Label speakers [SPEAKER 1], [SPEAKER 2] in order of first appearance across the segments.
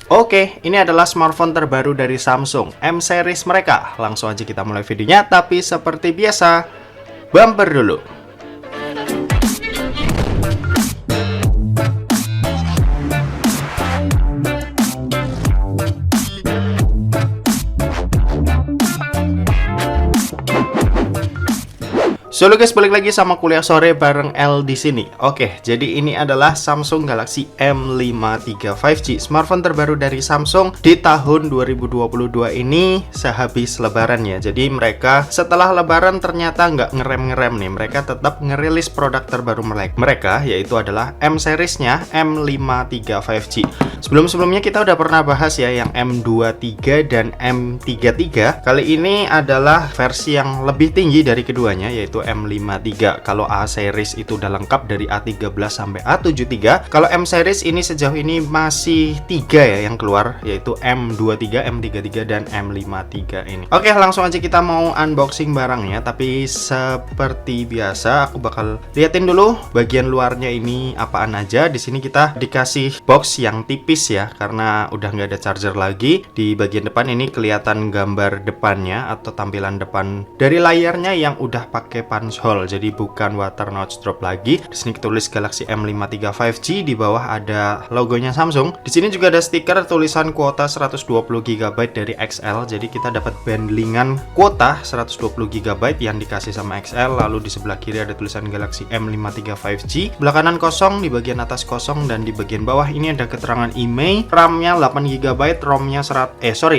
[SPEAKER 1] Oke, ini adalah smartphone terbaru dari Samsung, M series mereka. Langsung aja kita mulai videonya, tapi seperti biasa, bumper dulu. So guys, balik lagi sama kuliah sore bareng L di sini. Oke, jadi ini adalah Samsung Galaxy M53 5G, smartphone terbaru dari Samsung di tahun 2022 ini sehabis lebaran ya. Jadi mereka setelah lebaran ternyata nggak ngerem-ngerem nih. Mereka tetap ngerilis produk terbaru mereka, yaitu adalah M seriesnya M53 5G. Sebelum-sebelumnya kita udah pernah bahas ya yang M23 dan M33. Kali ini adalah versi yang lebih tinggi dari keduanya, yaitu M53. Kalau A series itu udah lengkap dari A13 sampai A73. Kalau M series ini sejauh ini masih 3 ya yang keluar, yaitu M23, M33 dan M53 ini. Oke, langsung aja kita mau unboxing barangnya. Tapi seperti biasa aku bakal liatin dulu bagian luarnya ini apaan aja. Di sini kita dikasih box yang tipis ya, karena udah nggak ada charger lagi. Di bagian depan ini kelihatan gambar depannya atau tampilan depan dari layarnya yang udah pakai punch hole, jadi bukan water notch drop lagi. Di sini tulis Galaxy M53 5G, di bawah ada logonya Samsung. Di sini juga ada stiker tulisan kuota 120 GB dari XL, jadi kita dapat bundlingan kuota 120 GB yang dikasih sama XL. Lalu di sebelah kiri ada tulisan Galaxy M53 5G, sebelah kanan kosong, di bagian atas kosong, dan di bagian bawah ini ada keterangan email. RAM-nya 8 GB, ROM-nya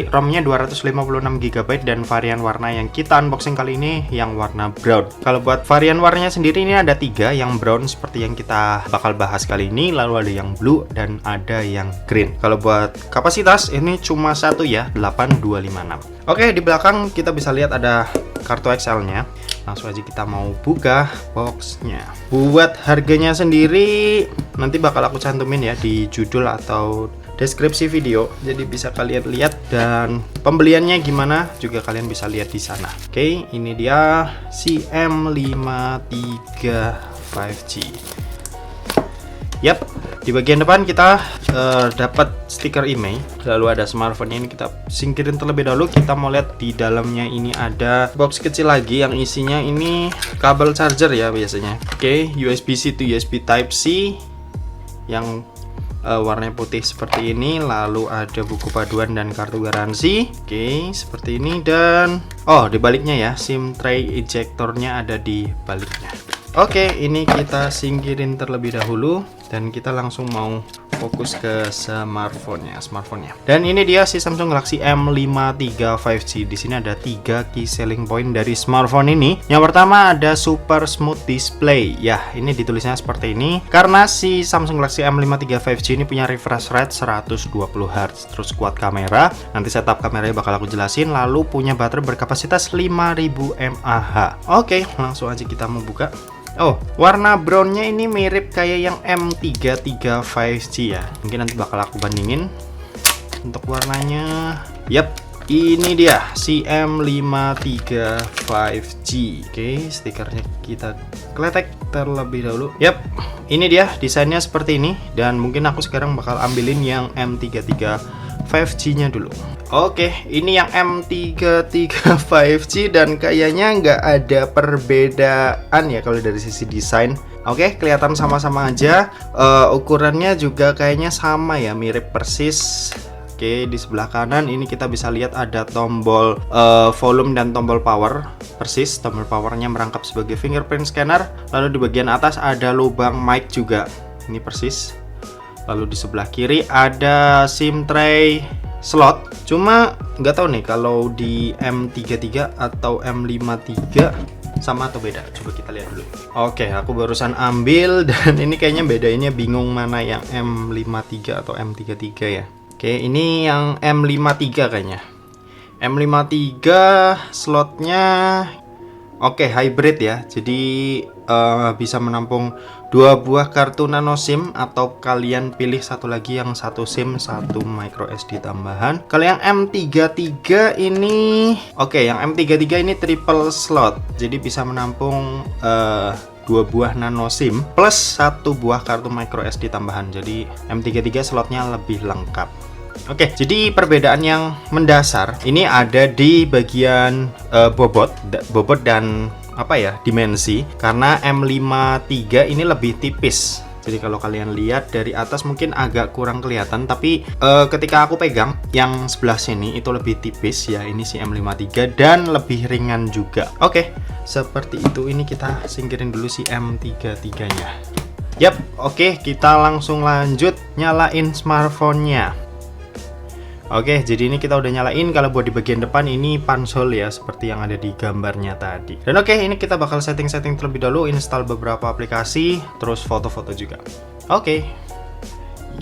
[SPEAKER 1] ROM-nya 256 GB, dan varian warna yang kita unboxing kali ini yang warna brown. Kalau buat varian warnanya sendiri ini ada 3, yang brown seperti yang kita bakal bahas kali ini, lalu ada yang blue dan ada yang green. Kalau buat kapasitas ini cuma satu ya, 8256. Oke, di belakang kita bisa lihat ada kartu XL-nya. Langsung aja kita mau buka boxnya. Buat harganya sendiri nanti bakal aku cantumin ya di judul atau deskripsi video, jadi bisa kalian lihat, dan pembeliannya gimana juga kalian bisa lihat di sana. Oke, ini dia si M53 5G. Yap, di bagian depan kita dapat stiker IMEI, lalu ada smartphone ini kita singkirin terlebih dahulu. Kita mau lihat di dalamnya ini ada box kecil lagi yang isinya ini kabel charger ya biasanya. Oke, USB-C to USB Type-C yang warnanya putih seperti ini, lalu ada buku paduan dan kartu garansi. Oke, seperti ini, dan di baliknya ya, SIM tray ejectornya ada di baliknya. Oke, ini kita singkirin terlebih dahulu dan kita langsung mau fokus ke smartphone-nya. Dan ini dia si Samsung Galaxy M53 5G. Di sini ada 3 key selling point dari smartphone ini. Yang pertama ada super smooth display. Ya, ini ditulisnya seperti ini karena si Samsung Galaxy M53 5G ini punya refresh rate 120 Hz. Terus kuat kamera. Nanti setup kameranya bakal aku jelasin. Lalu punya baterai berkapasitas 5000 mAh. Oke, langsung aja kita mau buka. Warna brownnya ini mirip kayak yang M33 5G ya. Mungkin nanti bakal aku bandingin untuk warnanya. Yap, ini dia si M53 5G. Oke, stikernya kita kletek terlebih dahulu. Yap, ini dia desainnya seperti ini. Dan mungkin aku sekarang bakal ambilin yang M33 5G-nya dulu. Oke, ini yang M33 5G dan kayaknya nggak ada perbedaan ya kalau dari sisi desain. Oke, kelihatan sama-sama aja. Ukurannya juga kayaknya sama ya, mirip persis. Oke, di sebelah kanan ini kita bisa lihat ada tombol volume dan tombol power. Persis, tombol powernya merangkap sebagai fingerprint scanner. Lalu di bagian atas ada lubang mic juga. Ini persis. Lalu di sebelah kiri ada SIM tray slot. Cuma nggak tahu nih kalau di M33 atau M53 sama atau beda. Coba kita lihat dulu. Oke, aku barusan ambil dan ini kayaknya bedainnya bingung mana yang M53 atau M33 ya. Oke, ini yang M53 kayaknya. M53 slotnya hybrid ya. Jadi bisa menampung 2 buah kartu nano SIM, atau kalian pilih satu lagi yang satu SIM, satu micro SD tambahan. Kalau yang M33 ini yang M33 ini triple slot. Jadi bisa menampung 2 buah nano SIM plus 1 buah kartu micro SD tambahan. Jadi M33 slotnya lebih lengkap. Oke, jadi perbedaan yang mendasar ini ada di bagian bobot dan apa ya, dimensi. Karena M53 ini lebih tipis. Jadi kalau kalian lihat dari atas mungkin agak kurang kelihatan, tapi ketika aku pegang yang sebelah sini itu lebih tipis ya. Ini si M53 dan lebih ringan juga. Oke, seperti itu. Ini kita singkirin dulu si M33-nya. Yap, oke, kita langsung lanjut nyalain smartphone-nya. Oke, jadi ini kita udah nyalain. Kalau buat di bagian depan ini pansol ya, seperti yang ada di gambarnya tadi. Dan oke, ini kita bakal setting-setting terlebih dahulu, install beberapa aplikasi, terus foto-foto juga. Oke.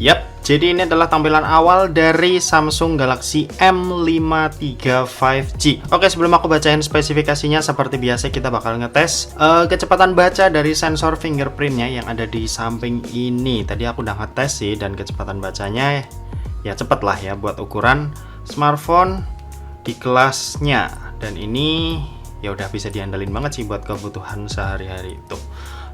[SPEAKER 1] Yap, jadi ini adalah tampilan awal dari Samsung Galaxy M53 5G. Oke, sebelum aku bacain spesifikasinya, seperti biasa kita bakal ngetes kecepatan baca dari sensor fingerprintnya yang ada di samping ini. Tadi aku udah ngetes sih, dan kecepatan bacanya ya cepet lah ya buat ukuran smartphone di kelasnya. Dan ini ya udah bisa diandalin banget sih buat kebutuhan sehari-hari itu.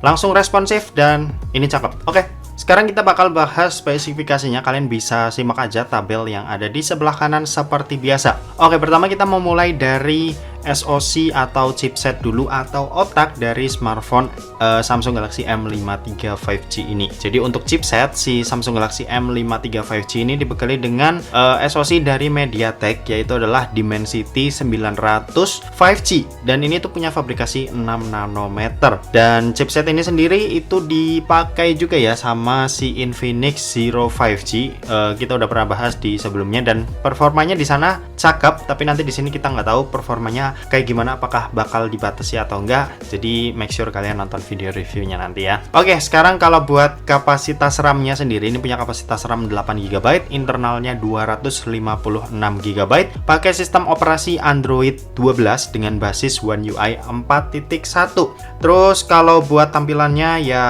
[SPEAKER 1] Langsung responsif dan ini cakep. Oke, sekarang kita bakal bahas spesifikasinya. Kalian bisa simak aja tabel yang ada di sebelah kanan seperti biasa. Oke, pertama kita mau mulai dari SoC atau chipset dulu, atau otak dari smartphone Samsung Galaxy M53 5G ini. Jadi untuk chipset, si Samsung Galaxy M53 5G ini dibekali dengan SoC dari MediaTek, yaitu adalah Dimensity 900 5G, dan ini tuh punya fabrikasi 6 nanometer. Dan chipset ini sendiri itu dipakai juga ya sama si Infinix Zero 5G. Kita udah pernah bahas di sebelumnya, dan performanya di sana cakep, tapi nanti di sini kita nggak tahu performanya kayak gimana, apakah bakal dibatasi atau enggak. Jadi make sure kalian nonton video reviewnya nanti ya. Oke, sekarang kalau buat kapasitas RAM-nya sendiri, ini punya kapasitas RAM 8GB, internalnya 256 GB, pakai sistem operasi Android 12 dengan basis One UI 4.1. Terus kalau buat tampilannya ya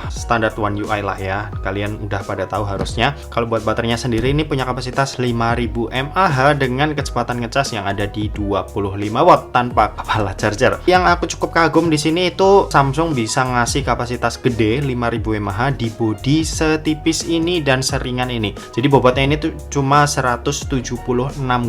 [SPEAKER 1] standar One UI lah ya, kalian udah pada tahu harusnya. Kalau buat baterainya sendiri, ini punya kapasitas 5000 mAh dengan kecepatan ngecas yang ada di 25 watt tanpa kepala charger. Yang aku cukup kagum di sini itu Samsung bisa ngasih kapasitas gede 5000 mAh di bodi setipis ini dan seringan ini. Jadi bobotnya ini tuh cuma 176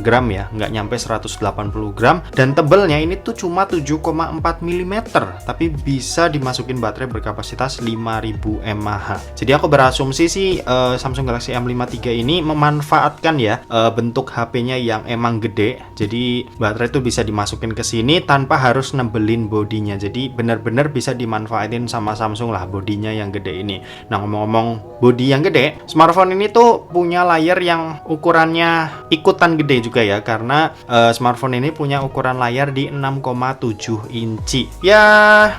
[SPEAKER 1] gram ya, nggak nyampe 180 gram, dan tebelnya ini tuh cuma 7,4 mm, tapi bisa dimasukin baterai berkapasitas 5000 mAh. Jadi aku berasumsi sih Samsung Galaxy M53 ini memanfaatkan ya bentuk HP-nya yang emang gede. Jadi baterai itu bisa dimasukin ke sini tanpa harus nebelin bodinya. Jadi benar-benar bisa dimanfaatin sama Samsung lah bodinya yang gede ini. Nah, ngomong-ngomong bodi yang gede, smartphone ini tuh punya layar yang ukurannya ikutan gede juga ya, karena smartphone ini punya ukuran layar di 6,7 inci. Ya,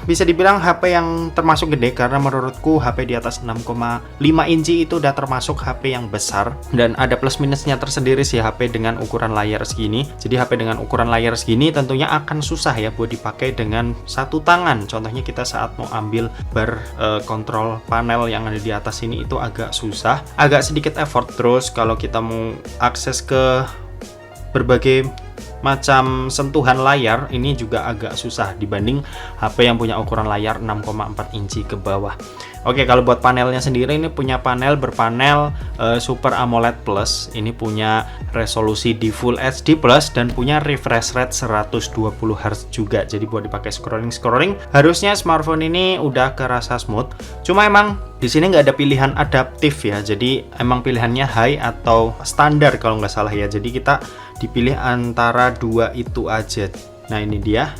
[SPEAKER 1] bisa dibilang HP yang termasuk gede, karena menurutku HP di atas 6,5 inci itu udah termasuk HP yang besar. Dan ada plus minusnya tersendiri sih HP dengan ukuran layar segini. Jadi HP dengan ukuran layar segini tentunya akan susah ya buat dipakai dengan satu tangan. Contohnya kita saat mau ambil bar kontrol panel yang ada di atas ini, itu agak susah, agak sedikit effort. Terus kalau kita mau akses ke berbagai macam sentuhan layar, ini juga agak susah dibanding HP yang punya ukuran layar 6,4 inci ke bawah. Oke, kalau buat panelnya sendiri, ini punya panel berpanel Super AMOLED Plus. Ini punya resolusi di Full HD Plus dan punya refresh rate 120 Hz juga. Jadi buat dipakai scrolling harusnya smartphone ini udah kerasa smooth. Cuma emang di sini nggak ada pilihan adaptif ya. Jadi emang pilihannya high atau standar kalau nggak salah ya. Jadi kita dipilih antara dua itu aja. Nah, ini dia,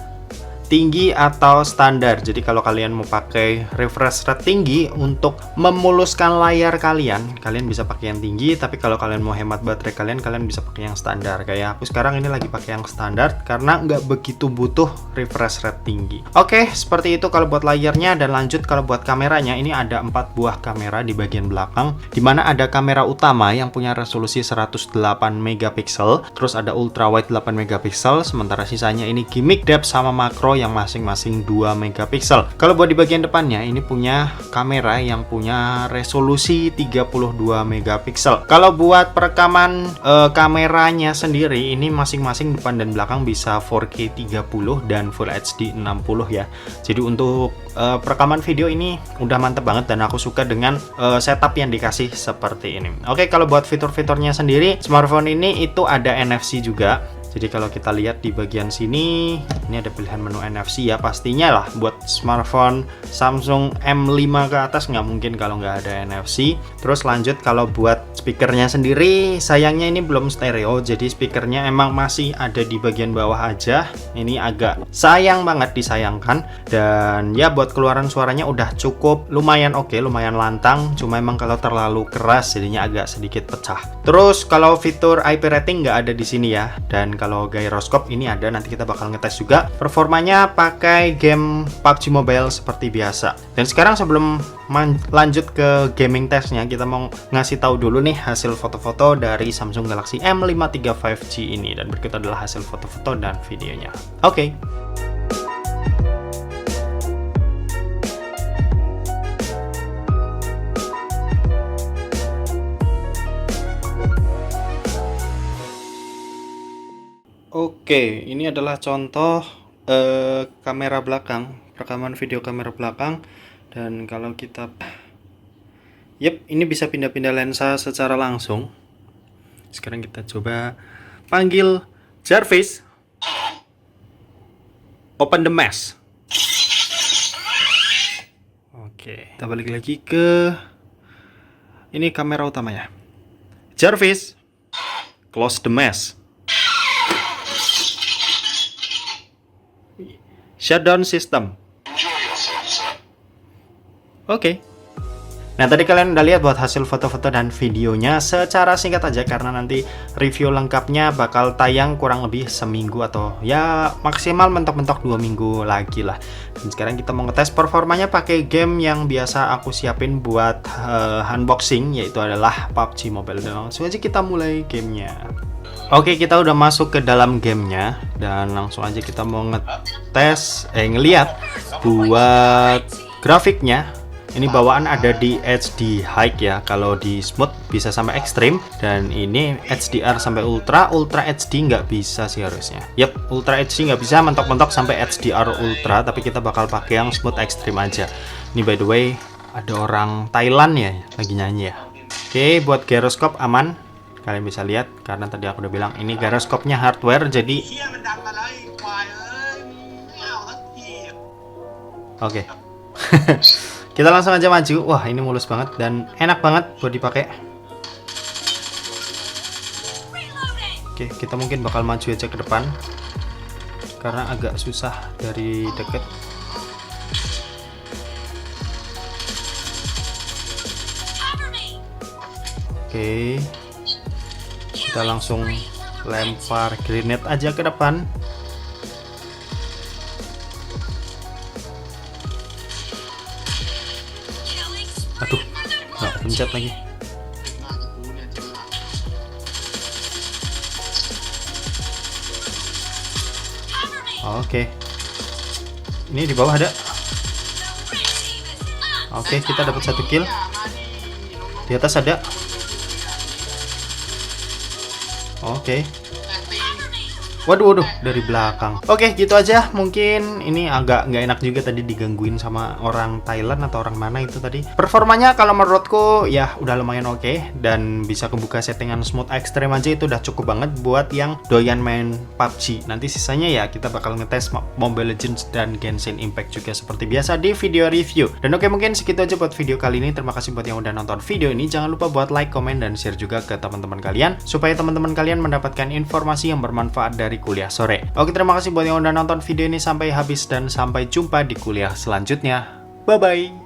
[SPEAKER 1] tinggi atau standar. Jadi kalau kalian mau pakai refresh rate tinggi untuk memuluskan layar kalian bisa pakai yang tinggi. Tapi kalau kalian mau hemat baterai kalian bisa pakai yang standar. Kayak aku sekarang ini lagi pakai yang standar karena nggak begitu butuh refresh rate tinggi. Oke, seperti itu kalau buat layarnya. Dan lanjut kalau buat kameranya, ini ada 4 buah kamera di bagian belakang, dimana ada kamera utama yang punya resolusi 108 megapiksel, terus ada ultra wide 8 megapiksel, sementara sisanya ini gimmick depth sama makro yang masing-masing 2 megapiksel. Kalau buat di bagian depannya ini punya kamera yang punya resolusi 32 megapiksel. Kalau buat perekaman kameranya sendiri ini masing-masing depan dan belakang bisa 4K 30 dan Full HD 60 ya. Jadi untuk perekaman video ini udah mantep banget dan aku suka dengan setup yang dikasih seperti ini. Oke, kalau buat fitur-fiturnya sendiri, smartphone ini itu ada NFC juga. Jadi kalau kita lihat di bagian sini, ini ada pilihan menu NFC ya, pastinya lah buat smartphone Samsung M5 ke atas nggak mungkin kalau nggak ada NFC. Terus lanjut kalau buat speakernya sendiri, sayangnya ini belum stereo, jadi speakernya emang masih ada di bagian bawah aja. Ini agak sayang banget, disayangkan. Dan ya buat keluaran suaranya udah cukup lumayan oke, lumayan lantang. Cuma emang kalau terlalu keras jadinya agak sedikit pecah. Terus kalau fitur IP rating nggak ada di sini ya. Dan kalau gyroscope ini ada, nanti kita bakal ngetes juga. Performanya pakai game PUBG Mobile seperti biasa. Dan sekarang sebelum lanjut ke gaming testnya, kita mau ngasih tahu dulu nih hasil foto-foto dari Samsung Galaxy M53 5G ini. Dan berikut adalah hasil foto-foto dan videonya. Oke. Oke, ini adalah contoh kamera belakang, rekaman video kamera belakang. Dan kalau kita ini bisa pindah-pindah lensa secara langsung. Sekarang kita coba panggil Jarvis. Open the mask. Oke, kita balik lagi ke ini kamera utamanya. Jarvis, close the mask. Shutdown system. Oke. Nah, tadi kalian udah lihat buat hasil foto-foto dan videonya secara singkat aja, karena nanti review lengkapnya bakal tayang kurang lebih seminggu atau ya maksimal mentok-mentok 2 minggu lagi lah. Dan sekarang kita mau ngetes performanya pakai game yang biasa aku siapin buat unboxing, yaitu adalah PUBG Mobile. Dan langsung aja kita mulai gamenya. Oke, kita udah masuk ke dalam gamenya dan langsung aja kita mau ngeliat buat grafiknya. Ini bawaan ada di HD high ya, kalau di smooth bisa sampai ekstrim, dan ini HDR sampai ultra HD nggak bisa sih harusnya. Yap, ultra HD nggak bisa, mentok-mentok sampai HDR ultra, tapi kita bakal pakai yang smooth ekstrim aja. Ini by the way ada orang Thailand ya lagi nyanyi ya. Oke, buat gyroscope aman. Kalian bisa lihat karena tadi aku udah bilang ini gyroscope-nya hardware, jadi oke. Kita langsung aja maju. Wah, ini mulus banget dan enak banget buat dipakai. Oke, kita mungkin bakal maju aja ke depan karena agak susah dari deket. Oke, kita langsung lempar grenade aja ke depan. Aduh, nggak pencet lagi. Oke, ini di bawah ada. Oke, kita dapat 1 kill. Di atas ada. Oke. Waduh, dari belakang. Oke, gitu aja. Mungkin ini agak nggak enak juga tadi digangguin sama orang Thailand atau orang mana itu tadi. Performanya kalau menurutku ya udah lumayan oke, dan bisa kebuka settingan smooth ekstrem aja itu udah cukup banget buat yang doyan main PUBG. Nanti sisanya ya kita bakal ngetes Mobile Legends dan Genshin Impact juga seperti biasa di video review. Dan oke, mungkin segitu aja buat video kali ini. Terima kasih buat yang udah nonton video ini. Jangan lupa buat like, komen, dan share juga ke teman-teman kalian supaya teman-teman kalian mendapatkan informasi yang bermanfaat dari kuliah sore. Oke, terima kasih buat yang udah nonton video ini sampai habis dan sampai jumpa di kuliah selanjutnya. Bye bye.